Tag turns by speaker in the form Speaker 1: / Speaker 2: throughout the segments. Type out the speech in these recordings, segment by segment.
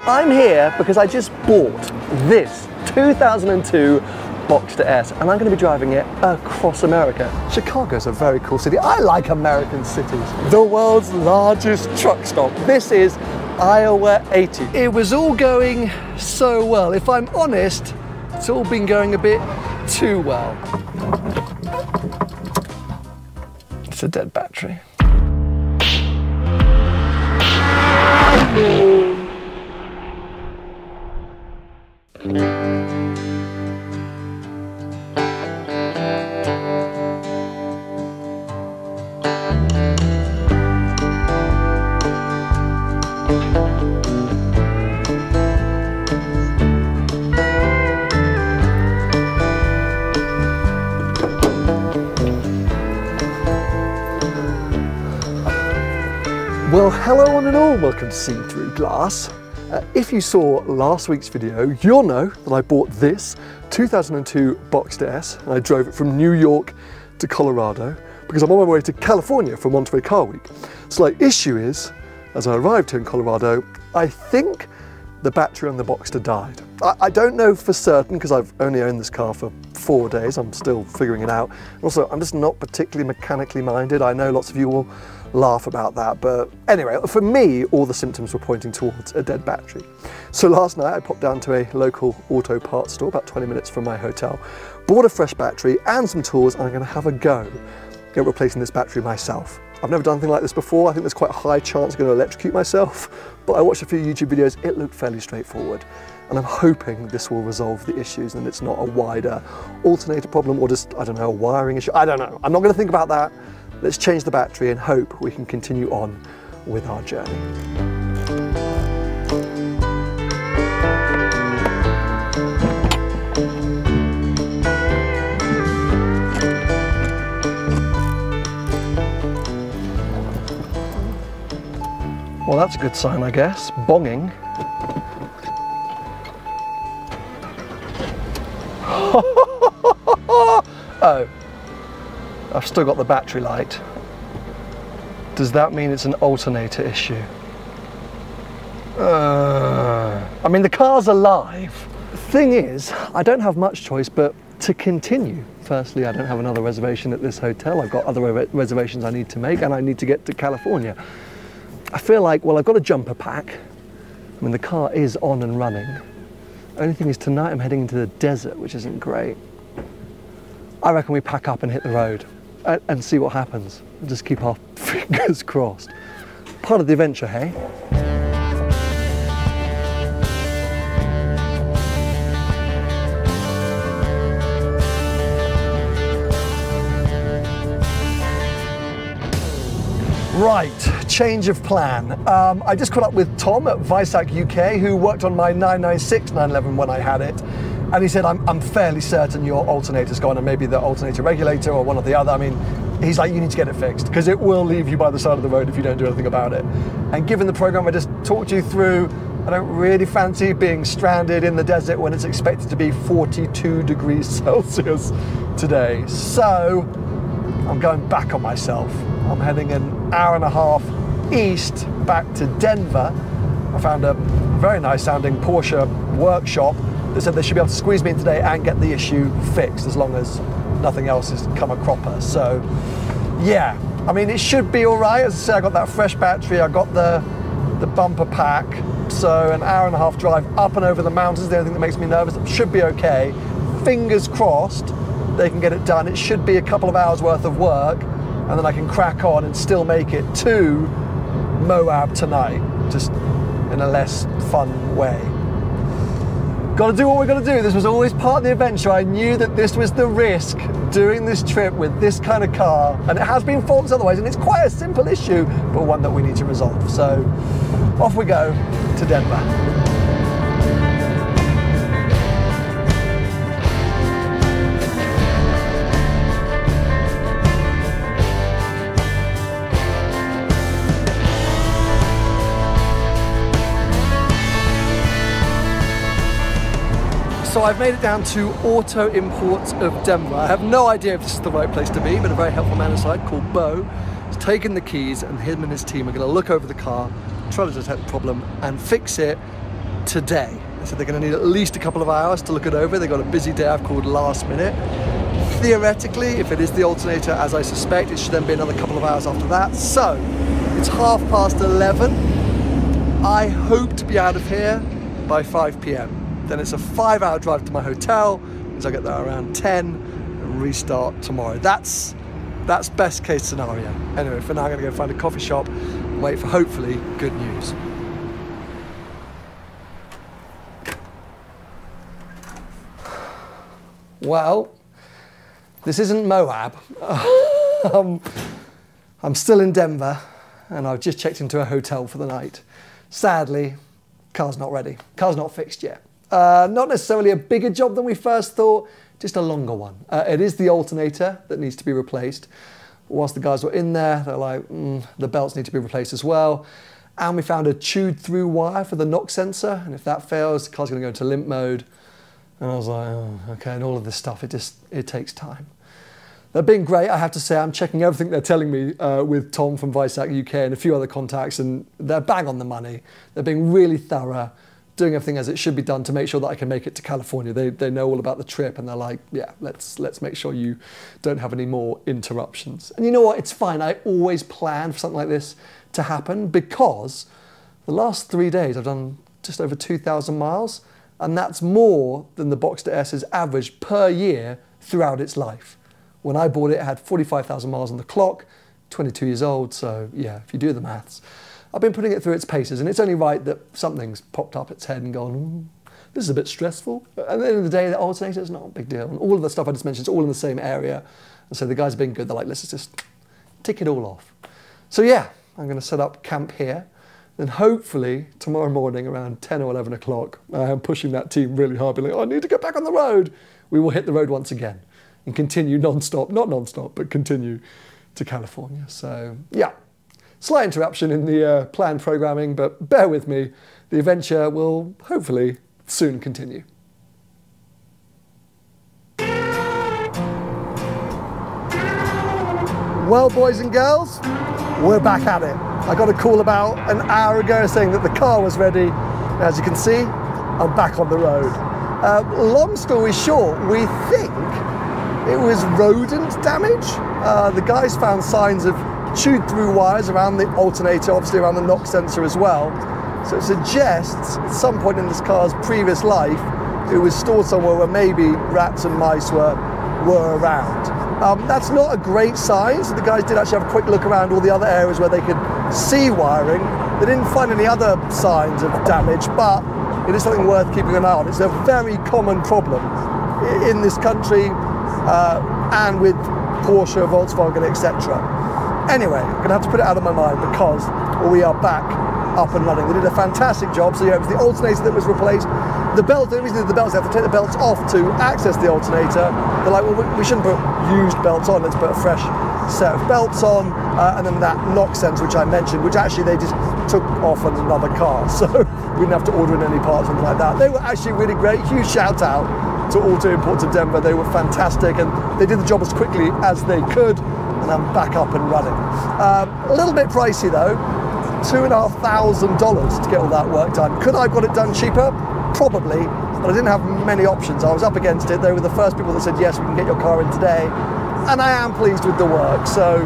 Speaker 1: I'm here because I just bought this 2002 Boxster S and I'm going to be driving it across America. Chicago's a very cool city. I like American cities. The world's largest truck stop. This is Iowa 80. It was all going so well. If I'm honest, it's all been going a bit too well. It's a dead battery. Well, hello one and all, welcome to Seeing Through Glass. If you saw last week's video, you'll know that I bought this 2002 Boxster S and I drove it from New York to Colorado because I'm on my way to California for Monterey Car Week. Slight issue is, as I arrived here in Colorado, I think the battery on the Boxster died. I don't know for certain because I've only owned this car for 4 days, I'm still figuring it out. Also, I'm just not particularly mechanically minded. I know lots of you will laugh about that, but anyway, for me, all the symptoms were pointing towards a dead battery. So last night I popped down to a local auto parts store about 20 minutes from my hotel, bought a fresh battery and some tools, and I'm going to have a go at replacing this battery myself. I've never done anything like this before. I think there's quite a high chance I'm going to electrocute myself, but I watched a few YouTube videos, it looked fairly straightforward. And I'm hoping this will resolve the issues and it's not a wider alternator problem or just, I don't know, a wiring issue. I don't know. I'm not going to think about that. Let's change the battery and hope we can continue on with our journey. Well, that's a good sign, I guess. Bonging. Oh, I've still got the battery light. Does that mean it's an alternator issue? I mean, the car's alive. The thing is, I don't have much choice but to continue. Firstly, I don't have another reservation at this hotel. I've got other reservations I need to make and I need to get to California. I feel like, well, I've got a jumper pack. I mean, the car is on and running. Only thing is, tonight I'm heading into the desert, which isn't great. I reckon we pack up and hit the road and see what happens. And just keep our fingers crossed. Part of the adventure, hey? Right, change of plan. I just caught up with Tom at Visac UK, who worked on my 996 911 when I had it. And he said, I'm fairly certain your alternator's gone, and maybe the alternator regulator or one or the other. I mean, he's like, you need to get it fixed because it will leave you by the side of the road if you don't do anything about it. And given the program I just talked you through, I don't really fancy being stranded in the desert when it's expected to be 42 degrees Celsius today. So I'm going back on myself. I'm heading an hour and a half east back to Denver. I found a very nice sounding Porsche workshop that said they should be able to squeeze me in today and get the issue fixed as long as nothing else has come a cropper. So yeah, I mean, it should be all right. As I say, I got that fresh battery, I got the bumper pack. So an hour and a half drive up and over the mountains, the only thing that makes me nervous. It should be okay. Fingers crossed they can get it done. It should be a couple of hours worth of work and then I can crack on and still make it to Moab tonight, just in a less fun way. Got to do what we're going to do. This was always part of the adventure. I knew that this was the risk doing this trip with this kind of car, and it has been faultless otherwise, and it's quite a simple issue, but one that we need to resolve. So off we go to Denver. So I've made it down to Auto Imports of Denver. I have no idea if this is the right place to be, but a very helpful man inside called Bo has taken the keys, and him and his team are going to look over the car, try to detect the problem and fix it today. They said they're going to need at least a couple of hours to look it over. They've got a busy day I've called last minute. Theoretically, if it is the alternator, as I suspect, it should then be another couple of hours after that. So, it's 11:30. I hope to be out of here by 5 p.m. Then it's a 5-hour drive to my hotel, means I get there around 10 and restart tomorrow. That's best case scenario. Anyway, for now I'm going to go find a coffee shop and wait for hopefully good news. Well, this isn't Moab. I'm still in Denver and I've just checked into a hotel for the night. Sadly, car's not ready. Car's not fixed yet. Not necessarily a bigger job than we first thought, just a longer one. It is the alternator that needs to be replaced. Whilst the guys were in there, they're like, the belts need to be replaced as well. And we found a chewed through wire for the knock sensor. And if that fails, the car's gonna go into limp mode. And I was like, oh, okay, and all of this stuff, it takes time. They've been great, I have to say. I'm checking everything they're telling me with Tom from Visac UK and a few other contacts, and they're bang on the money. They're being really thorough, doing everything as it should be done to make sure that I can make it to California. They know all about the trip, and they're like, yeah, let's make sure you don't have any more interruptions. And you know what, it's fine. I always plan for something like this to happen because the last 3 days I've done just over 2,000 miles, and that's more than the Boxster S has averaged per year throughout its life. When I bought it, it had 45,000 miles on the clock, 22 years old, so yeah, if you do the maths. I've been putting it through its paces, and it's only right that something's popped up its head and gone, this is a bit stressful. At the end of the day, the alternator is not a big deal. And all of the stuff I just mentioned is all in the same area. And so the guys have been good. They're like, let's just tick it all off. So yeah, I'm going to set up camp here. Then hopefully tomorrow morning around 10 or 11 o'clock, I'm pushing that team really hard, being like, oh, I need to get back on the road. We will hit the road once again and continue non-stop, not non-stop, but continue to California. So yeah, slight interruption in the planned programming, but bear with me. The adventure will hopefully soon continue. Well, boys and girls, we're back at it. I got a call about an hour ago saying that the car was ready. As you can see, I'm back on the road. Long story short, we think it was rodent damage. The guys found signs of chewed through wires around the alternator, obviously around the knock sensor as well. So it suggests at some point in this car's previous life, it was stored somewhere where maybe rats and mice were around. That's not a great sign, so the guys did actually have a quick look around all the other areas where they could see wiring. They didn't find any other signs of damage, but it is something worth keeping an eye on. It's a very common problem in this country and with Porsche, Volkswagen, etc. Anyway, I'm going to have to put it out of my mind because we are back up and running. They did a fantastic job. So yeah, it was the alternator that was replaced. The belt, the reason they did the belts, they have to take the belts off to access the alternator. They're like, well, we shouldn't put used belts on, let's put a fresh set of belts on. And then that knock sensor, which I mentioned, which actually they just took off on another car. So we didn't have to order in any parts or anything like that. They were actually really great. Huge shout out to Auto Imports of Denver. They were fantastic and they did the job as quickly as they could. And I'm back up and running. A little bit pricey though, $2,500 to get all that work done. Could I have got it done cheaper? Probably, but I didn't have many options. I was up against it. They were the first people that said, yes, we can get your car in today. And I am pleased with the work. So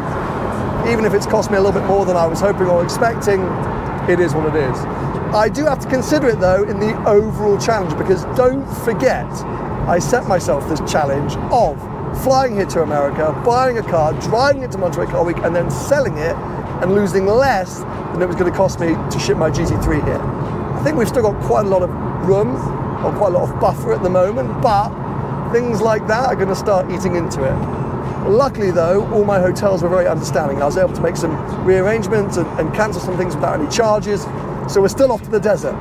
Speaker 1: even if it's cost me a little bit more than I was hoping or expecting, it is what it is. I do have to consider it though in the overall challenge, because don't forget, I set myself this challenge of flying here to America, buying a car, driving it to Monterey Car Week, and then selling it and losing less than it was going to cost me to ship my GT3 here. I think we've still got quite a lot of room, or quite a lot of buffer at the moment, but things like that are going to start eating into it. Luckily though, all my hotels were very understanding. I was able to make some rearrangements and cancel some things without any charges. So we're still off to the desert.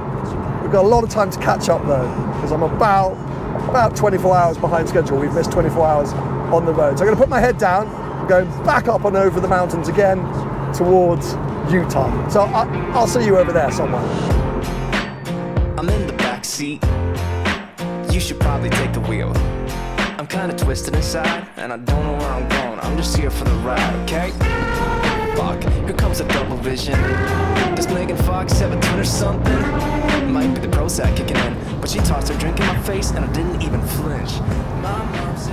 Speaker 1: We've got a lot of time to catch up though, because I'm about 24 hours behind schedule. We've missed 24 hours on the road. So I'm going to put my head down, going back up and over the mountains again towards Utah. So I'll see you over there somewhere.
Speaker 2: I'm in the back seat. You should probably take the wheel. I'm kind of twisted inside, and I don't know where I'm going. I'm just here for the ride, okay? Fuck, here comes a double vision. Does Megan Fox have a twin or something? Might be the Prozac kicking in, but she tossed her drink in my face and I didn't even flinch.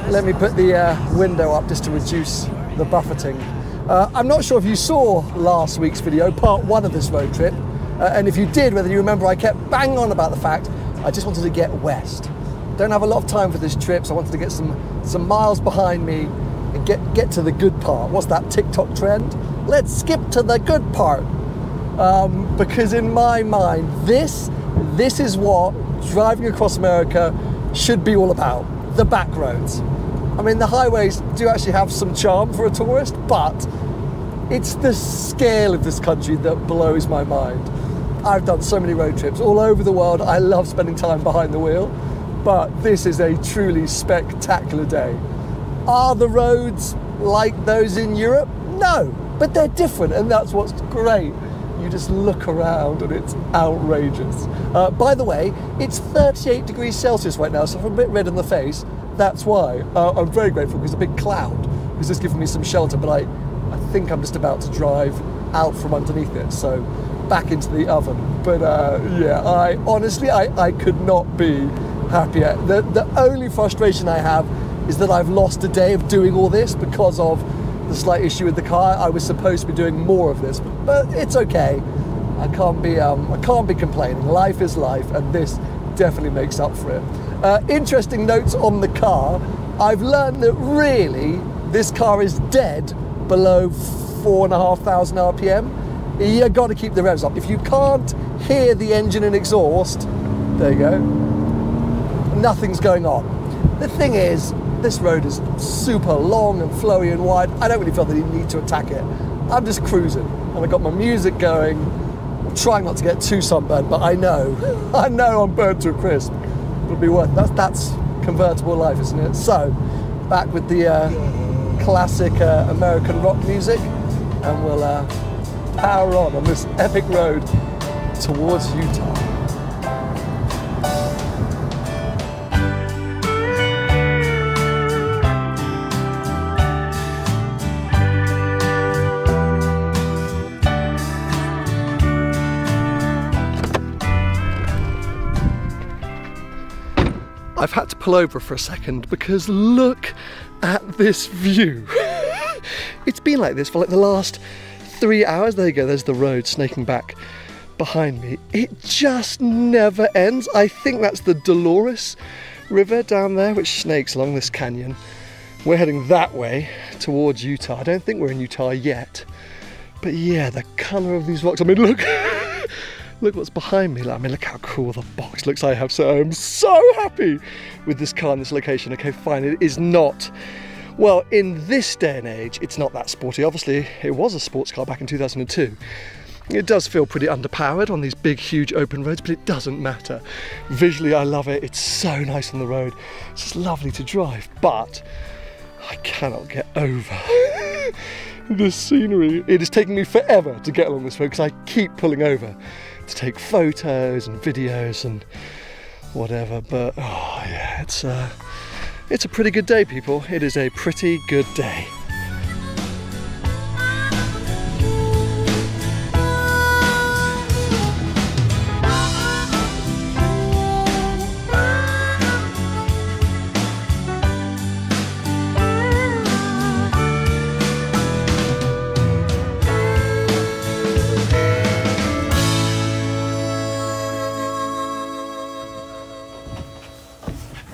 Speaker 1: Let me put the window up just to reduce the buffeting. I'm not sure if you saw last week's video, part 1 of this road trip, and if you did, whether you remember, I kept banging on about the fact I just wanted to get west. Don't have a lot of time for this trip, so I wanted to get some miles behind me and get to the good part. What's that TikTok trend? Let's skip to the good part. Because in my mind, this is what driving across America should be all about. The back roads. I mean, the highways do actually have some charm for a tourist, but it's the scale of this country that blows my mind. I've done so many road trips all over the world. I love spending time behind the wheel, but this is a truly spectacular day. Are the roads like those in Europe? No, but they're different, and that's what's great. You just look around and it's outrageous. By the way, it's 38 degrees Celsius right now, so if I'm a bit red in the face, that's why. I'm very grateful because a big cloud has just given me some shelter, but I think I'm just about to drive out from underneath it, so back into the oven. But yeah, I could not be happier. The only frustration I have is that I've lost a day of doing all this because of the slight issue with the car. I was supposed to be doing more of this, but it's okay. I can't be complaining. Life is life, and this definitely makes up for it. Interesting notes on the car. I've learned that really this car is dead below 4,500 RPM. You got to keep the revs up. If you can't hear the engine and exhaust, there you go, nothing's going on. The thing is, this road is super long and flowy and wide. I don't really feel the need to attack it. I'm just cruising, and I've got my music going. I'm trying not to get too sunburned, but I know I'm burnt to a crisp. It'll be worth it. That's convertible life, isn't it? So, back with the classic American rock music, and we'll power on this epic road towards Utah. I've had to pull over for a second because look at this view. It's been like this for like the last 3 hours. There you go, there's the road snaking back behind me. It just never ends. I think that's the Dolores River down there, which snakes along this canyon. We're heading that way towards Utah. I don't think we're in Utah yet, but yeah, the color of these rocks. I mean, look. Look what's behind me. I mean, look how cool the box looks I have. So I'm so happy with this car in this location. Okay, fine, it is not, well, in this day and age, it's not that sporty. Obviously, it was a sports car back in 2002. It does feel pretty underpowered on these big, huge open roads, but it doesn't matter. Visually, I love it. It's so nice on the road. It's just lovely to drive, but I cannot get over this scenery. It is taking me forever to get along this road because I keep pulling over to take photos and videos and whatever, but oh yeah, it's a pretty good day, people. It is a pretty good day.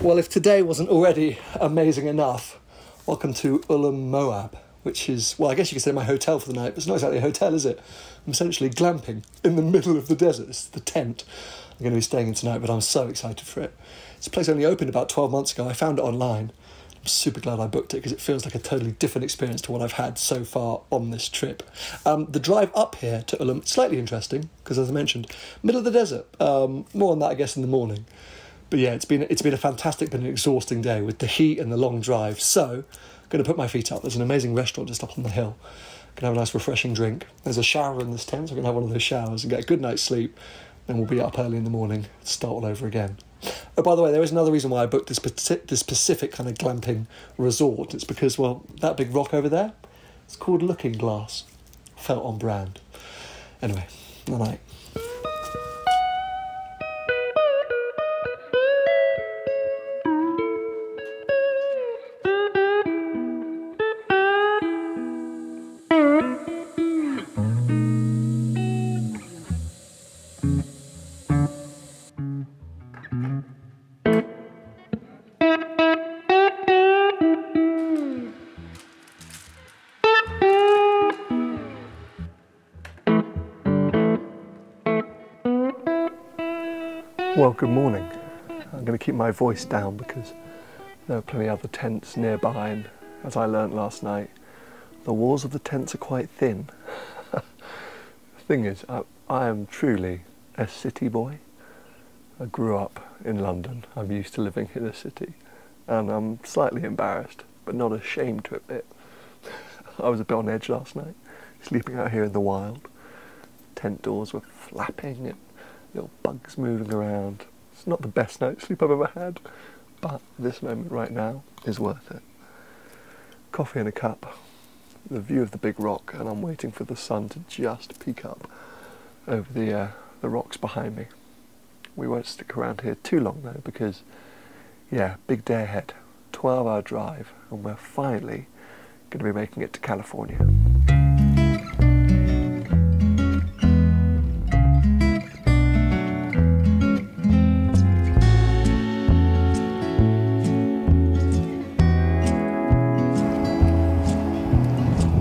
Speaker 1: Well, if today wasn't already amazing enough, welcome to Ulam, Moab, which is, well, I guess you could say my hotel for the night, but it's not exactly a hotel, is it? I'm essentially glamping in the middle of the desert. It's the tent I'm going to be staying in tonight, but I'm so excited for it. This place only opened about 12 months ago. I found it online. I'm super glad I booked it because it feels like a totally different experience to what I've had so far on this trip. The drive up here to Ulam, slightly interesting, because as I mentioned, middle of the desert. More on that, I guess, in the morning. But yeah, it's been a fantastic but an exhausting day with the heat and the long drive. So I'm going to put my feet up. There's an amazing restaurant just up on the hill. Can have a nice refreshing drink. There's a shower in this tent, so I'm going to have one of those showers and get a good night's sleep. Then we'll be up early in the morning to start all over again. Oh, by the way, there is another reason why I booked this specific kind of glamping resort. It's because, well, that big rock over there, it's called Looking Glass. felt on brand. Anyway, good night. Well, good morning. I'm going to keep my voice down because there are plenty of other tents nearby, and as I learnt last night, the walls of the tents are quite thin. The thing is, I am truly a city boy. I grew up in London. I'm used to living in a city, and I'm slightly embarrassed, but not ashamed to admit. I was a bit on edge last night, sleeping out here in the wild. Tent doors were flapping and little bugs moving around. It's not the best night's sleep I've ever had, but this moment right now is worth it. Coffee in a cup, the view of the big rock, and I'm waiting for the sun to just peek up over the rocks behind me. We won't stick around here too long though, because yeah, big day ahead, 12-hour drive, and we're finally going to be making it to California.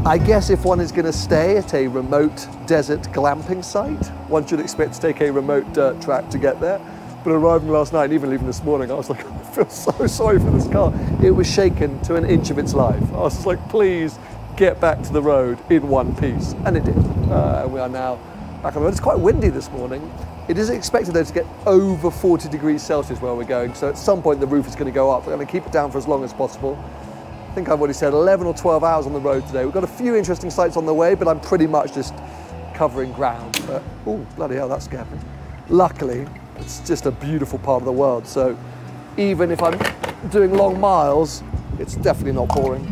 Speaker 1: I guess if one is going to stay at a remote desert glamping site, one should expect to take a remote dirt track to get there. But arriving last night, and even leaving this morning, I was like, I feel so sorry for this car. It was shaken to an inch of its life. I was just like, please get back to the road in one piece. And it did. We are now back on the road. It's quite windy this morning. It is expected though to get over 40 degrees Celsius where we're going. So at some point the roof is going to go up. We're going to keep it down for as long as possible. I think I've already said 11 or 12 hours on the road today. We've got a few interesting sights on the way, but I'm pretty much just covering ground. But, oh, bloody hell, that scared me. Luckily, it's just a beautiful part of the world. So even if I'm doing long miles, it's definitely not boring.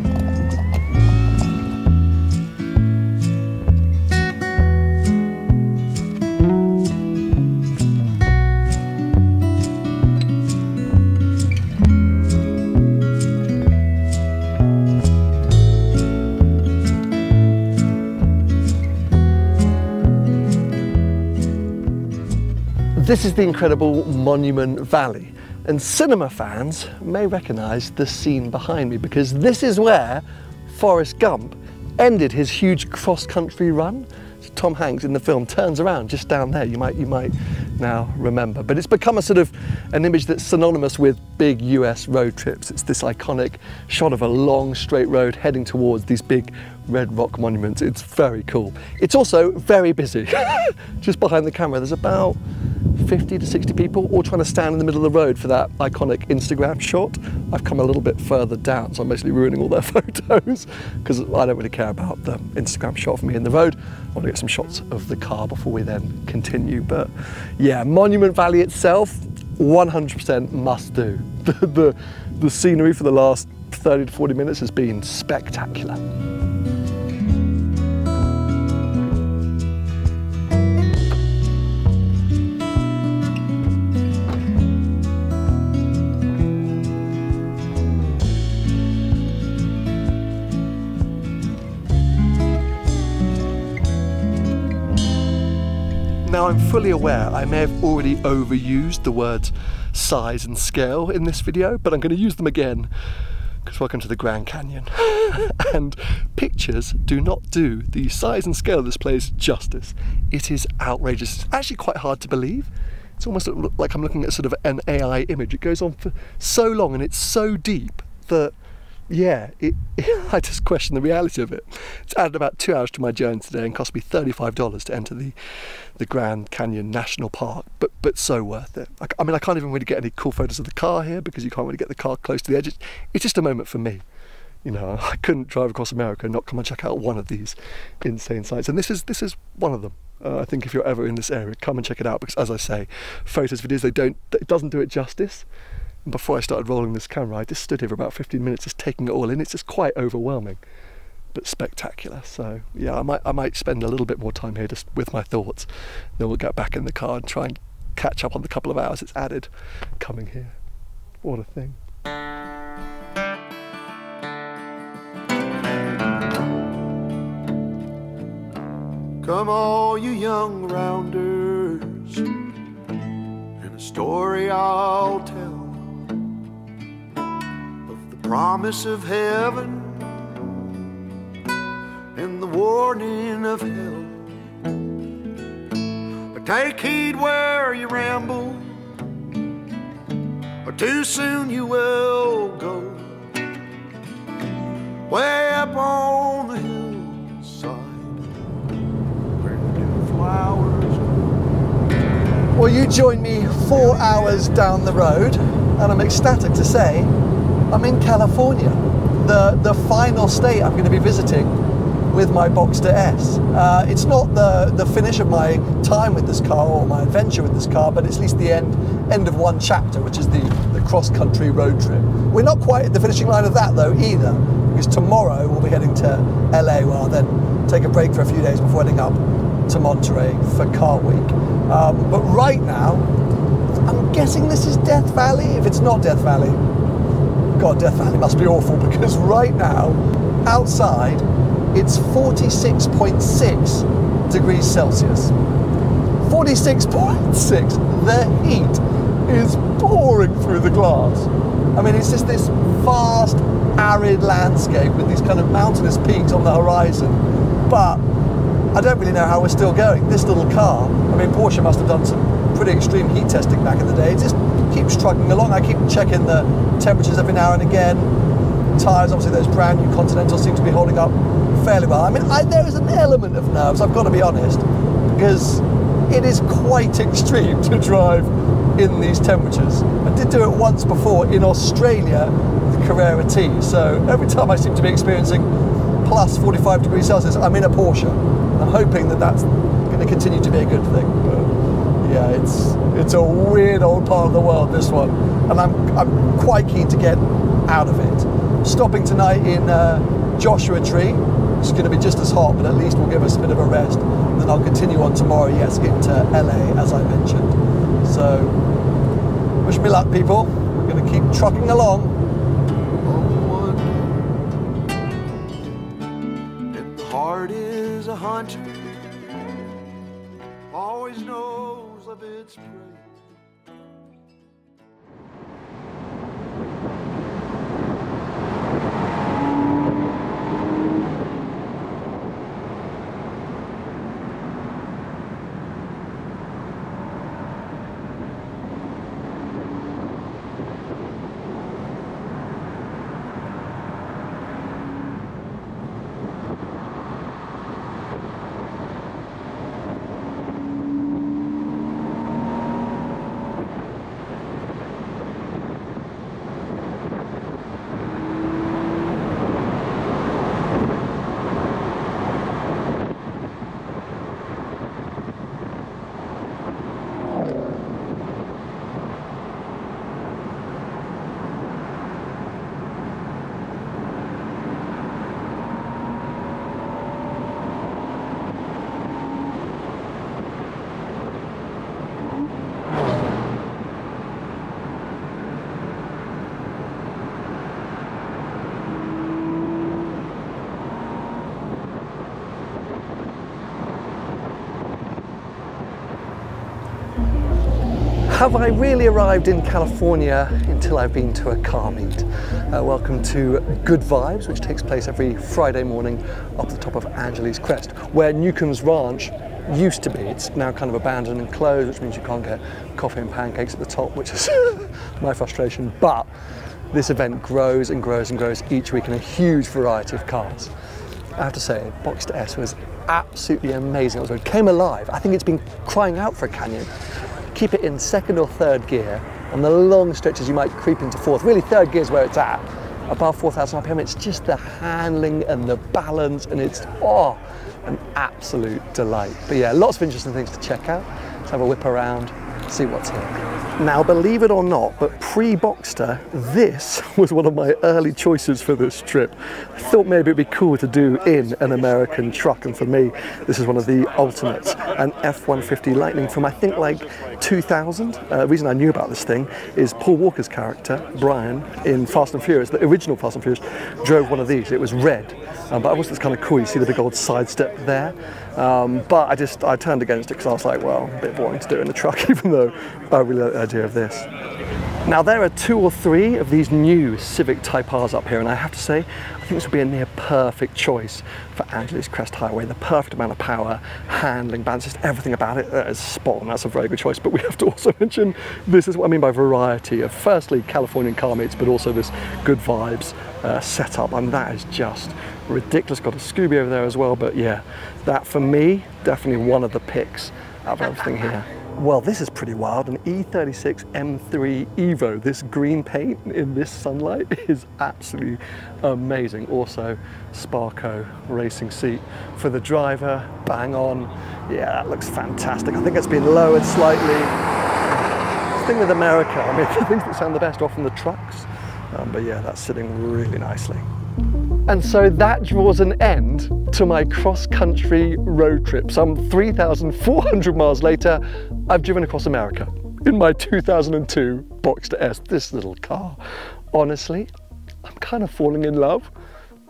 Speaker 1: This is the incredible Monument Valley, and cinema fans may recognise the scene behind me because this is where Forrest Gump ended his huge cross-country run. So Tom Hanks in the film turns around just down there. You might now remember, but it's become a sort of an image that's synonymous with big US road trips. It's this iconic shot of a long straight road heading towards these big red rock monuments. It's very cool. It's also very busy. Just behind the camera there's about 50 to 60 people all trying to stand in the middle of the road for that iconic Instagram shot. I've come a little bit further down, so I'm basically ruining all their photos because I don't really care about the Instagram shot of me in the road. I want to get some shots of the car before we then continue. But yeah, Monument Valley itself, 100% must do. The scenery for the last 30 to 40 minutes has been spectacular. Now I'm fully aware I may have already overused the words size and scale in this video, but I'm going to use them again because welcome to the Grand Canyon. And pictures do not do the size and scale of this place justice. It is outrageous. It's actually quite hard to believe. It's almost like I'm looking at sort of an AI image. It goes on for so long and it's so deep that yeah, I just question the reality of it. It's added about 2 hours to my journey today and cost me $35 to enter the Grand Canyon National Park, but so worth it. I mean, I can't even really get any cool photos of the car here because you can't really get the car close to the edge. It's just a moment for me. You know, I couldn't drive across America and not come and check out one of these insane sites, and this is one of them. I think if you're ever in this area, come and check it out because, as I say, photos, videos, it doesn't do it justice. And before I started rolling this camera, I just stood here for about 15 minutes just taking it all in. It's just quite overwhelming. but spectacular. So yeah, I might spend a little bit more time here just with my thoughts. Then we'll get back in the car and try and catch up on the couple of hours it's added coming here. What a thing.
Speaker 3: Come all you young rounders, and a story I'll tell of the promise of heaven and the warning of hell. But take heed where you ramble, or too soon you will go way up on the hillside where the flowers grow.
Speaker 1: Well, you joined me 4 hours down the road, and I'm ecstatic to say I'm in California, the final state I'm going to be visiting with my Boxster S. It's not the finish of my time with this car or my adventure with this car, but it's at least the end of one chapter, which is the cross-country road trip. We're not quite at the finishing line of that though either, because tomorrow we'll be heading to LA, where I'll then take a break for a few days before heading up to Monterey for Car Week. But right now, I'm guessing this is Death Valley. If it's not Death Valley, God, Death Valley must be awful, because right now, outside, it's 46.6 degrees Celsius. 46.6. The heat is pouring through the glass. I mean, it's just this vast, arid landscape with these kind of mountainous peaks on the horizon. But I don't really know how we're still going. This little car, I mean, Porsche must have done some pretty extreme heat testing back in the day. It just keeps trucking along. I keep checking the temperatures every now and again. Tyres, obviously those brand new Continentals seem to be holding up fairly well. I mean, there is an element of nerves, I've got to be honest, because it is quite extreme to drive in these temperatures. I did do it once before in Australia with the Carrera T, so every time I seem to be experiencing plus 45 degrees Celsius, I'm in a Porsche. I'm hoping that that's going to continue to be a good thing. But yeah, it's a weird old part of the world, this one, and I'm quite keen to get out of it. Stopping tonight in Joshua Tree. It's going to be just as hot, but at least will give us a bit of a rest. And then I'll continue on tomorrow, yes, into LA, as I mentioned. So, wish me luck, people. We're going to keep trucking along.
Speaker 3: And the heart is a hunter, always knows of its prey.
Speaker 1: Have I really arrived in California until I've been to a car meet? Welcome to Good Vibes, which takes place every Friday morning up the top of Angeles Crest, where Newcomb's Ranch used to be. It's now kind of abandoned and closed, which means you can't get coffee and pancakes at the top, which is my frustration. But this event grows and grows and grows each week in a huge variety of cars. I have to say, Boxster S was absolutely amazing. It came alive. I think it's been crying out for a canyon. Keep it in second or third gear. On the long stretches you might creep into fourth. Really, third gear is where it's at. Above 4,000 RPM, it's just the handling and the balance, and it's an absolute delight. But yeah, lots of interesting things to check out. Let's have a whip around, see what's here. Now, believe it or not, but pre-Boxster, this was one of my early choices for this trip. I thought maybe it'd be cool to do in an American truck, and for me, this is one of the ultimates, an F-150 Lightning from I think like 2000. The reason I knew about this thing is Paul Walker's character, Brian, in Fast and Furious, the original Fast and Furious, drove one of these. It was red, but I was kind of cool. You see the big old side step there. But I turned against it because I was like, well, a bit boring to do in the truck, even though I really like the idea of this. Now, there are 2 or 3 of these new Civic Type Rs up here, and I have to say, I think this would be a near perfect choice for Angeles Crest Highway. The perfect amount of power, handling, balance, just everything about it is spot on. That's a very good choice. But we have to also mention, this is what I mean by variety of, firstly, Californian car mates, but also this good vibes setup. And that is just ridiculous. Got a Scooby over there as well. But yeah, that for me, definitely one of the picks out of everything here. Well, this is pretty wild, an E36 M3 Evo. This green paint in this sunlight is absolutely amazing. Also, Sparco racing seat for the driver, bang on. Yeah, that looks fantastic. I think it's been lowered slightly. The thing with America, I mean, the things that sound the best are often the trucks. But yeah, that's sitting really nicely. And so that draws an end to my cross-country road trip. Some 3,400 miles later, I've driven across America in my 2002 Boxster S, this little car. Honestly, I'm kind of falling in love.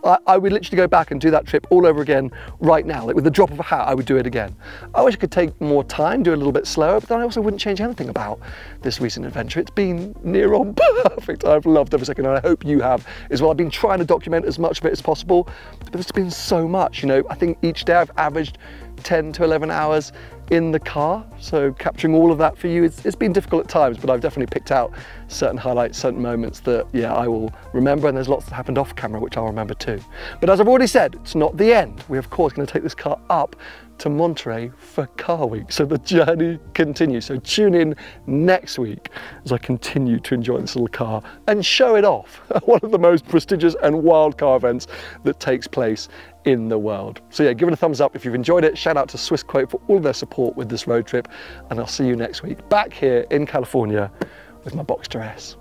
Speaker 1: I would literally go back and do that trip all over again right now. Like with the drop of a hat, I would do it again. I wish I could take more time, do it a little bit slower, but then I also wouldn't change anything about this recent adventure. It's been near on perfect. I've loved every second, and I hope you have as well. I've been trying to document as much of it as possible, but there's been so much. You know, I think each day I've averaged 10 to 11 hours in the car, so capturing all of that for you, it's been difficult at times, but I've definitely picked out certain highlights, certain moments that, yeah, I will remember, and there's lots that happened off camera which I'll remember too. But as I've already said, it's not the end. We're of course going to take this car up to Monterey for Car Week, so the journey continues. So tune in next week as I continue to enjoy this little car and show it off at one of the most prestigious and wild car events that takes place in the world. So yeah, give it a thumbs up if you've enjoyed it. Shout out to Swiss Quote for all their support with this road trip, and I'll see you next week back here in California with my Boxster S.